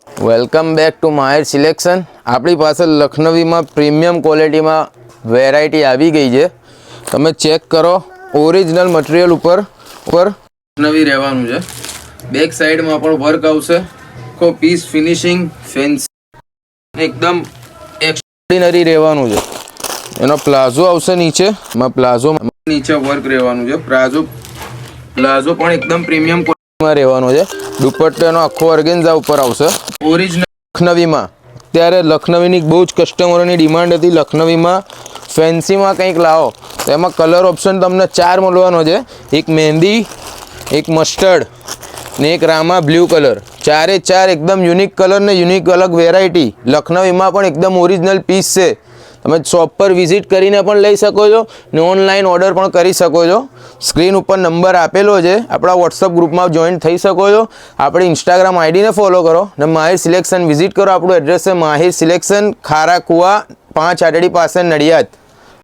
Welcome back to Mahir selection. આપણી પાસે લખનવીમાં premium ક્વોલિટીમાં વેરાયટી આવી ગઈ છે. તમે ચેક કરો, ઓરિજિનલ મટીરિયલ ઉપર લખનવી રહેવાનું છે. બેક સાઈડમાં પણ વર્ક આવશે. આખો પીસ ફિનિશિંગ ફેન્સી એકદમ એક્સ્ટ્રાઓર્ડિનરી રહેવાનું છે. એનો પ્લાઝો આવશે નીચે, પ્લાઝો નીચે વર્ક રહેવાનું છે. પ્લાઝો પણ એકદમ પ્રીમિયમ ક્વોલિટીમાં રહેવાનો છે. દુપટ્ટાનો આખો ઓર્ગેન્ઝા ઉપર આવશે. ઓરિજિનલ લખનવીમાં અત્યારે લખનવીની બહુ જ કસ્ટમરોની ડિમાન્ડ હતી. લખનવીમાં ફેન્સીમાં કંઈક લાવો તો એમાં કલર ઓપ્શન તમને 4 મળવાનો છે. એક મહેંદી, એક મસ્ટર્ડ ને એક રામા બ્લુ કલર. 4 એકદમ યુનિક કલર ને યુનિક અલગ વેરાયટી. લખનવીમાં પણ એકદમ ઓરિજિનલ પીસ છે. તમે શોપ પર વિઝિટ કરીને પણ લઈ શકો છો ને ઓનલાઈન ઓર્ડર પણ કરી શકો છો. સ્ક્રીન ઉપર નંબર આપેલો છે. આપણા વોટ્સઅપ ગ્રુપમાં જોઈન થઈ શકો છો. આપણી ઇન્સ્ટાગ્રામ આઈડીને ફોલો કરો ને માહિર સિલેક્શન વિઝિટ કરો. આપણું એડ્રેસ છે માહિર સિલેક્શન, ખારા કુવા 5 આટડી પાસે, નડિયાદ.